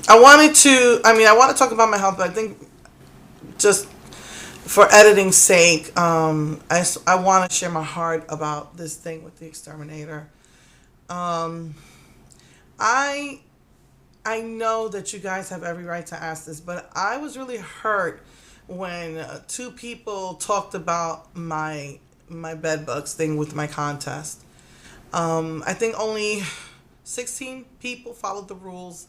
I wanted to. I mean, I want to talk about my health, but I think just for editing's sake, I want to share my heart about this thing with the exterminator. Um, I I know that you guys have every right to ask this, but I was really hurt when two people talked about my bed bugs thing with my contest. I think only 16 people followed the rules.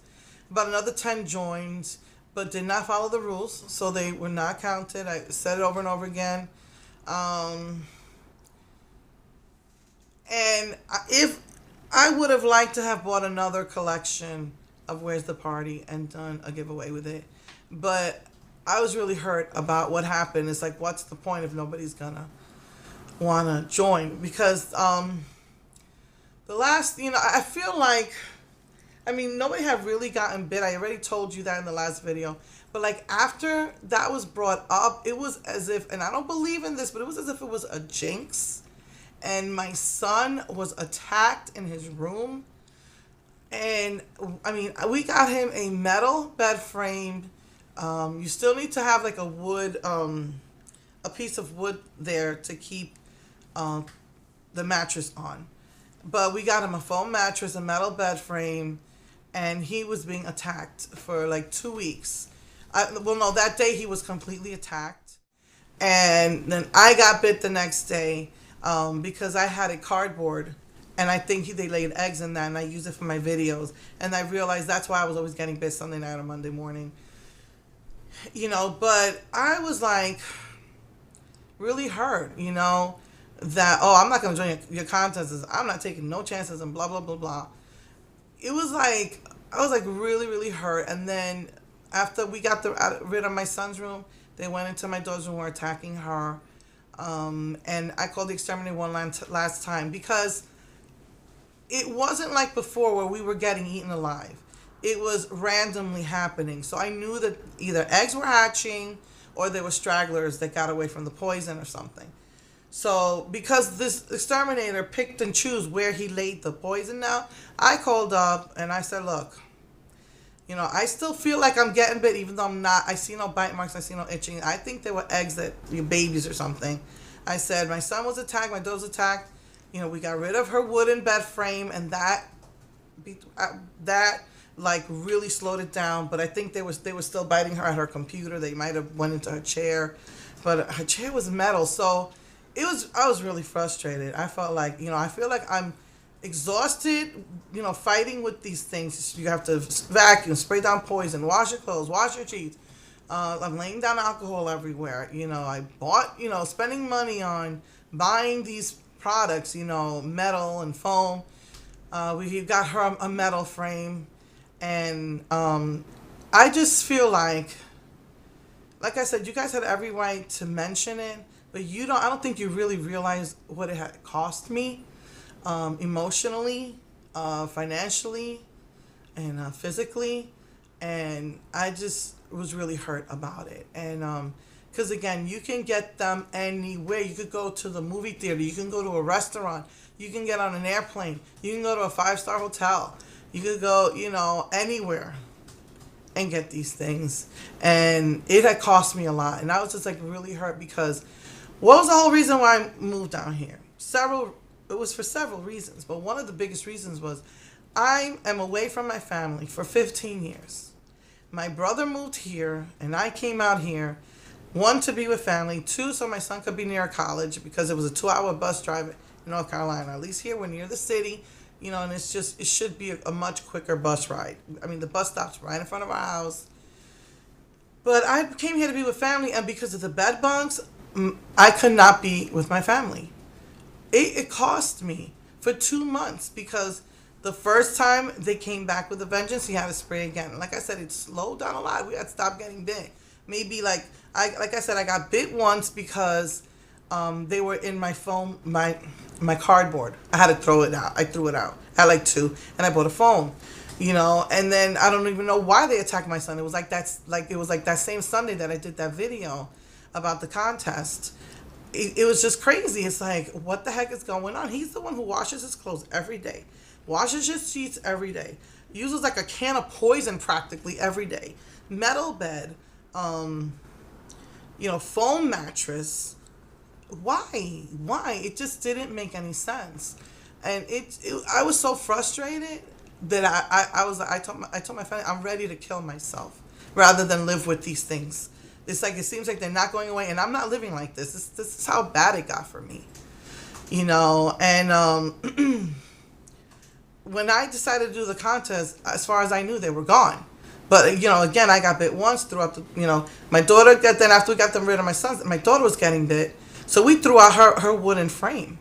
About another 10 joined, but did not follow the rules, so they were not counted. I said it over and over again. Um, and if I would have liked to have bought another collection of Where's the Party and done a giveaway with it, but I was really hurt about what happened. It's like, what's the point if nobody's gonna wanna join? Because the last, I feel like, I mean, nobody had really gotten bit. I already told you that in the last video. But like after that was brought up, it was as if, and I don't believe in this, but it was as if it was a jinx. And my son was attacked in his room. And I mean, we got him a metal bed frame. You still need to have like a wood, a piece of wood there to keep um, the mattress on. But we got him a foam mattress, a metal bed frame, and he was being attacked for like 2 weeks. Well, no, that day he was completely attacked. And then I got bit the next day because I had a cardboard. And I think they laid eggs in that, and I used it for my videos. And I realized that's why I was always getting bit Sunday night or Monday morning. But I was like really hurt, that, oh, I'm not going to join your contests. I'm not taking no chances and blah, blah, blah, blah. It was like, I was like really, really hurt. And then after we got rid of my son's room, they went into my daughter's room, were attacking her. And I called the exterminator one last time because it wasn't like before where we were getting eaten alive. It was randomly happening. So I knew that either eggs were hatching or there were stragglers that got away from the poison or something. So because this exterminator picked and chose where he laid the poison now, I called up and I said, look, I still feel like I'm getting bit even though I'm not. I see no bite marks. I see no itching. I think there were eggs that babies or something. I said, my son was attacked. My daughter was attacked. We got rid of her wooden bed frame and that like really slowed it down. But I think they were still biting her at her computer. They might have went into her chair, but her chair was metal. So I was really frustrated. I felt like, I feel like I'm exhausted, fighting with these things. You have to vacuum, spray down poison, wash your clothes, wash your sheets. I'm laying down alcohol everywhere. I bought, spending money on buying these products, metal and foam. We got her a metal frame. And I just feel like I said, you guys had every right to mention it, but I don't think you really realize what it had cost me, emotionally, financially, and physically. And I just was really hurt about it. And because again, you can get them anywhere. You could go to the movie theater. You can go to a restaurant. You can get on an airplane. You can go to a 5-star hotel. You could go, anywhere and get these things. And it had cost me a lot. And I was just like really hurt because what was the whole reason why I moved down here? It was for several reasons. But one of the biggest reasons was I am away from my family for 15 years. My brother moved here and I came out here. 1, to be with family. 2, so my son could be near college because it was a 2-hour bus drive in North Carolina. At least here we're near the city, and it should be a much quicker bus ride. I mean, the bus stop's right in front of our house. But I came here to be with family, and because of the bed bugs, I could not be with my family. It cost me for 2 months because the first time they came back with a vengeance, he had to spray again. Like I said, it slowed down a lot. We had to stop getting bit. Maybe like I said, I got bit once because they were in my foam, my cardboard. I had to throw it out. I threw it out. I had like 2, and I bought a foam, And then I don't even know why they attacked my son. It was like that same Sunday that I did that video about the contest. It was just crazy. It's like, what the heck is going on? He's the one who washes his clothes every day, washes his sheets every day. uses like a can of poison practically every day. Metal bed, foam mattress. Why? It just didn't make any sense. And I was so frustrated that I told my family I'm ready to kill myself rather than live with these things. It's like it seems like they're not going away, and I'm not living like this. This is how bad it got for me, And when I decided to do the contest, as far as I knew, they were gone. But again, I got bit once. Throughout my daughter got. Then after we got them rid of my sons, my daughter was getting bit, so we threw out her wooden frame.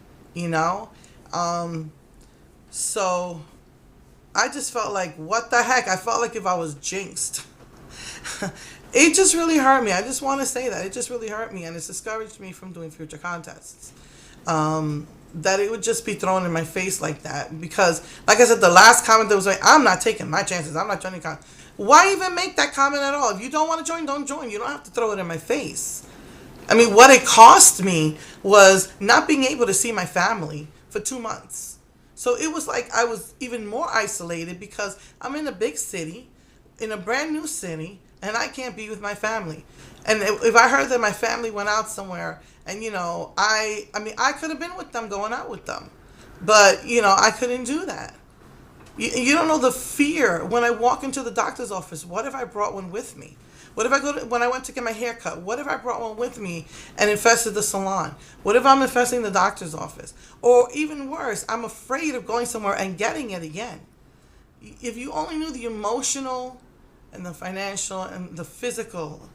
So I just felt like, what the heck? I felt like if I was jinxed. It just really hurt me. I just want to say that. It just really hurt me, and it's discouraged me from doing future contests. That it would just be thrown in my face like that. Because, like I said, the last comment that was like, I'm not taking my chances. I'm not joining. Why even make that comment at all? If you don't want to join, don't join. You don't have to throw it in my face. I mean, what it cost me was not being able to see my family for 2 months. So it was like I was even more isolated because I'm in a big city, in a brand new city, and I can't be with my family. And if I heard that my family went out somewhere, and I could have been with them, going out with them, but I couldn't do that. You don't know the fear when I walk into the doctor's office. What if I brought one with me? What if when I went to get my hair cut, what if I brought one with me and infested the salon? What if I'm infesting the doctor's office? Or even worse, I'm afraid of going somewhere and getting it again. If you only knew the emotional and the financial and the physical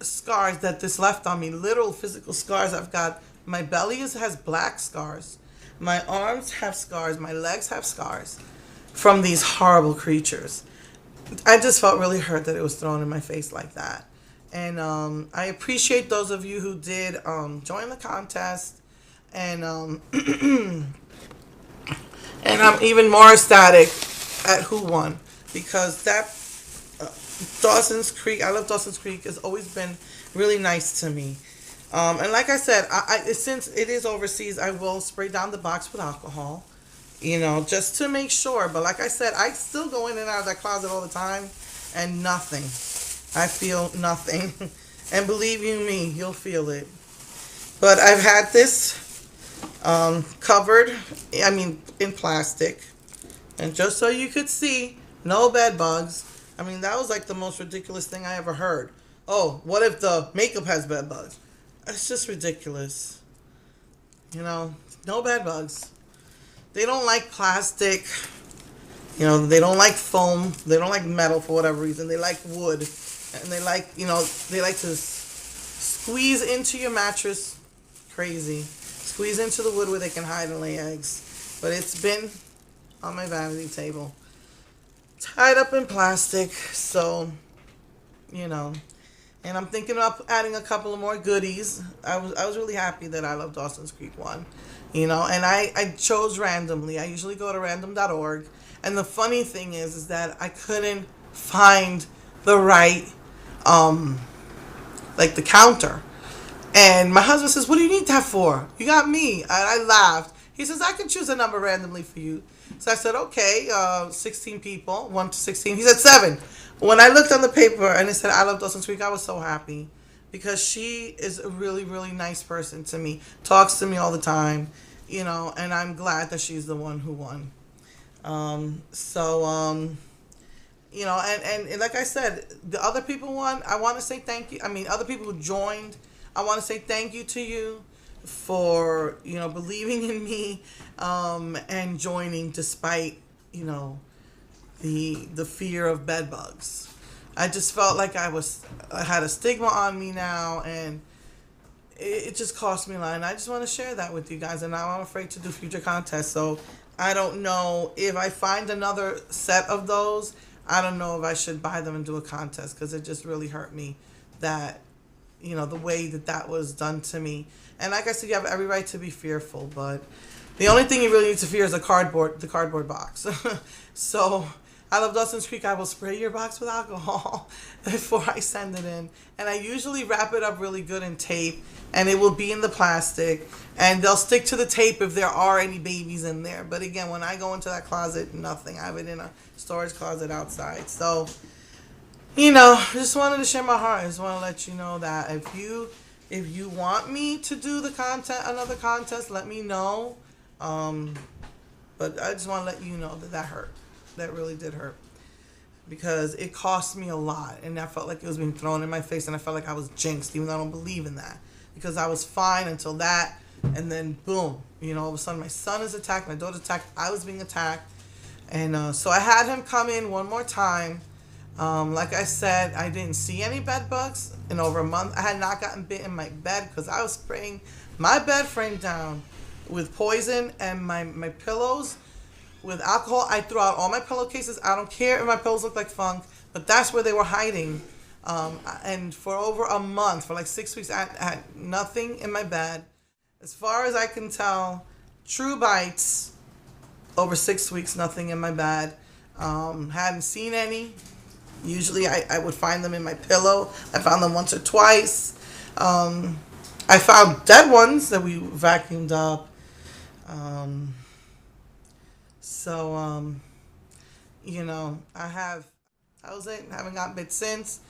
scars that this left on me, literal physical scars. I've got, my belly has black scars. My arms have scars. My legs have scars from these horrible creatures. I just felt really hurt that it was thrown in my face like that. And I appreciate those of you who did join the contest. And and I'm even more ecstatic at who won. Because that Dawson's Creek, I love Dawson's Creek, has always been really nice to me. And like I said, since it is overseas, I will spray down the box with alcohol, just to make sure. But like I said, I still go in and out of that closet all the time, and nothing. I feel nothing. And believe you me, you'll feel it. But I've had this covered, in plastic. And just so you could see, no bed bugs. That was like the most ridiculous thing I ever heard. Oh, what if the makeup has bed bugs? It's just ridiculous. No bed bugs. They don't like plastic. They don't like foam. They don't like metal for whatever reason. They like wood. And they like, they like to squeeze into your mattress. Crazy. Squeeze into the wood where they can hide and lay eggs. But it's been on my vanity table, tied up in plastic, so and I'm thinking of adding a couple of more goodies. I was really happy that I Love Dawson's Creek won, and I chose randomly. I usually go to random.org, and the funny thing is that I couldn't find the right the counter, and my husband says, "What do you need that for? You got me." And I laughed. He says, "I can choose a number randomly for you." So I said, okay, 16 people, 1 to 16. He said 7. When I looked on the paper and it said I Love Dawson's Creek, I was so happy because she is a really, really nice person to me. Talks to me all the time, and I'm glad that she's the one who won. And like I said, the other people won. I want to say thank you. Other people who joined, I want to say thank you to you for believing in me and joining despite the fear of bed bugs. I just felt like I had a stigma on me now, and it just cost me a lot. And I just want to share that with you guys. And now I'm afraid to do future contests, so I don't know if I find another set of those. I don't know if I should buy them and do a contest, because it just really hurt me that the way that was done to me. And like I said, you have every right to be fearful, but the only thing you really need to fear is the cardboard box. So I love Dawson's Creek. I will spray your box with alcohol before I send it in. And I usually wrap it up really good in tape, and it will be in the plastic. And they'll stick to the tape if there are any babies in there. But again, when I go into that closet, nothing. I have it in a storage closet outside. So, I just wanted to share my heart. I just want to let you know that if you want me to do another contest, let me know. But I just want to let you know that hurt. That really did hurt. Because it cost me a lot. And I felt like it was being thrown in my face. And I felt like I was jinxed, even though I don't believe in that. Because I was fine until that. And then, boom. All of a sudden, my son is attacked. My daughter's attacked. I was being attacked. And so I had him come in one more time. Like I said, I didn't see any bed bugs in over a month. I had not gotten bit in my bed because I was spraying my bed frame down with poison and my pillows with alcohol. I threw out all my pillowcases. I don't care if my pillows look like funk, but that's where they were hiding. And for over a month, for like 6 weeks, I had nothing in my bed. As far as I can tell, true bites, over 6 weeks, nothing in my bed. Hadn't seen any. Usually I would find them in my pillow. I found them once or twice. I found dead ones that we vacuumed up. Haven't gotten bit since.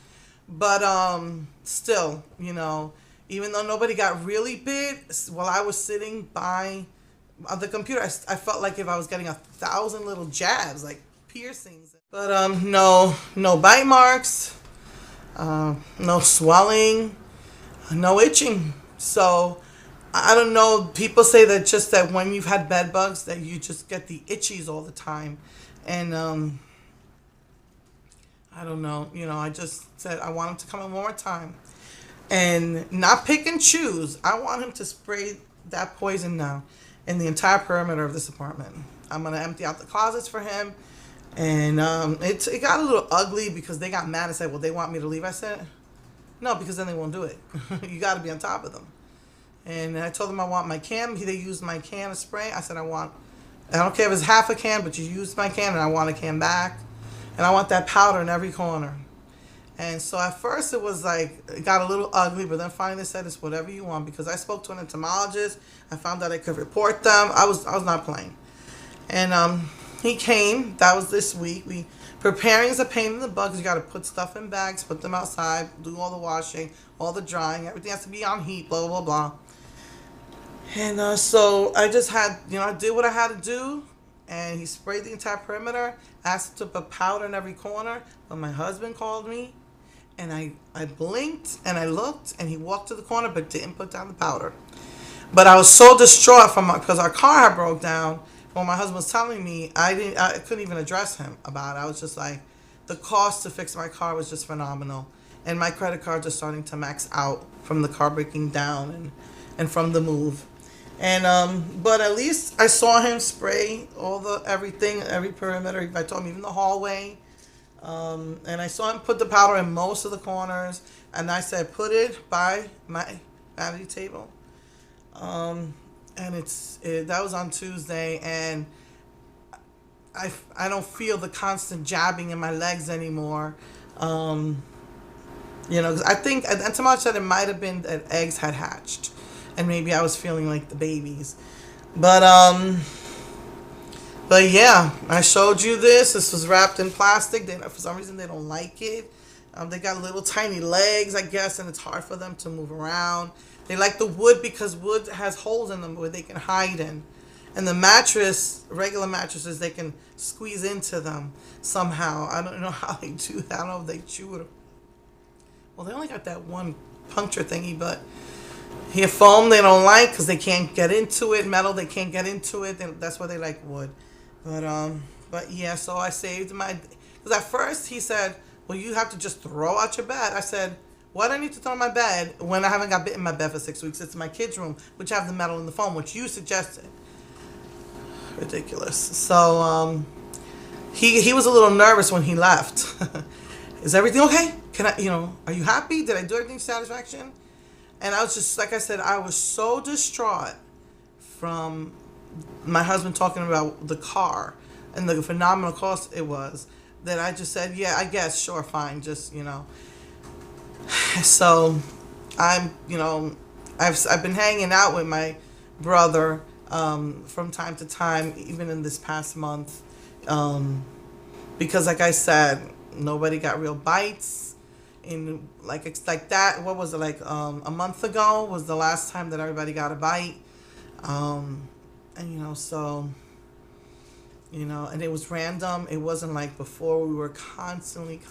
But still, even though nobody got really bit, while I was sitting by the computer, I felt like if I was getting 1,000 little jabs, like piercings. But no bite marks, no swelling, no itching. So I don't know. People say that just that when you've had bed bugs that you just get the itchies all the time, and I don't know. I just said I want him to come in one more time, and not pick and choose. I want him to spray that poison now in the entire perimeter of this apartment. I'm gonna empty out the closets for him. And it got a little ugly because they got mad and said, well, they want me to leave. I said, no, because then they won't do it. You got to be on top of them. And I told them I want my can. They used my can of spray. I said, I don't care if it's half a can, but you used my can and I want a can back. And I want that powder in every corner. And so at first it was like, it got a little ugly, but then finally they said it's whatever you want. Because I spoke to an entomologist. I found out I could report them. I was not playing. And he came. That was this week. Preparing is a pain in the butt because you got to put stuff in bags, put them outside, do all the washing, all the drying. Everything has to be on heat, blah, blah, blah. And so I just had, I did what I had to do. And he sprayed the entire perimeter, asked him to put powder in every corner. But my husband called me. And I blinked and I looked. And he walked to the corner but didn't put down the powder. But I was so distraught because our car had broke down. When my husband was telling me, I couldn't even address him about it. I was just like, the cost to fix my car was just phenomenal. And my credit cards are starting to max out from the car breaking down and from the move. And but at least I saw him spray everything, every perimeter. I told him even the hallway. And I saw him put the powder in most of the corners. And I said, put it by my vanity table. And that was on Tuesday, and I don't feel the constant jabbing in my legs anymore. Because I think entomologist said it might have been that eggs had hatched, and maybe I was feeling like the babies. But yeah, I showed you this. This was wrapped in plastic. For some reason, they don't like it. They got little tiny legs, I guess, and it's hard for them to move around. They like the wood because wood has holes in them where they can hide in. And the mattress, regular mattresses, they can squeeze into them somehow. I don't know how they do that. I don't know if they chew it. Well, they only got that one puncture thingy, but here foam they don't like because they can't get into it. Metal, they can't get into it. That's why they like wood. But yeah, so I saved my... Because at first he said, well, you have to just throw out your bed. I said, why do I need to throw my bed when I haven't got bit in my bed for 6 weeks? It's my kid's room, which have the metal and the foam, which you suggested. Ridiculous. So he was a little nervous when he left. Is everything okay? Can I, are you happy? Did I do everything to satisfaction? And I was just, like I said, I was so distraught from my husband talking about the car and the phenomenal cost it was. that I just said, yeah, I guess, sure, fine, just, So I'm, I've been hanging out with my brother from time to time, even in this past month, because, like I said, nobody got real bites. In like it's like that. What was it like? A month ago was the last time that everybody got a bite, and so and it was random. It wasn't like before. We were constantly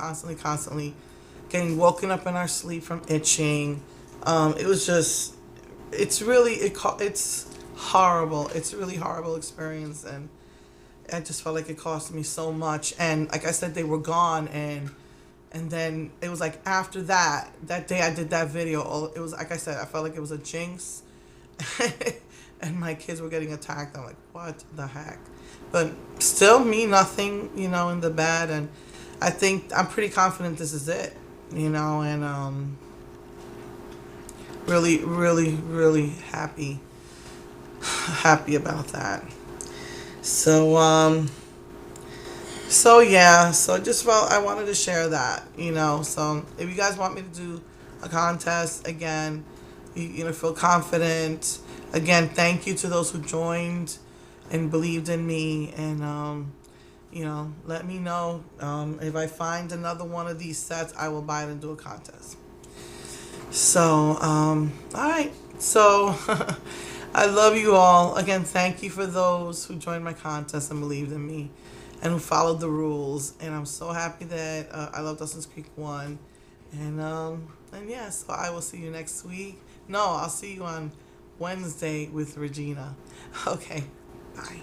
getting woken up in our sleep from itching. It was just, it's horrible. It's a really horrible experience, and I just felt like it cost me so much. And like I said, they were gone, and then it was like after that day I did that video. It was like I said, I felt like it was a jinx, and my kids were getting attacked. I'm like, what the heck? But still, me, nothing, in the bad, and I think I'm pretty confident this is it, and really happy about that. So yeah, so just felt I wanted to share that, So if you guys want me to do a contest again, feel confident. Again, thank you to those who joined and believed in me, and let me know if I find another one of these sets, I will buy it and do a contest. So, all right. So, I love you all. Again, thank you for those who joined my contest and believed in me and who followed the rules. And I'm so happy that I Love Dawson's Creek won. And yeah, so I will see you next week. No, I'll see you on Wednesday with Regina. Okay, bye.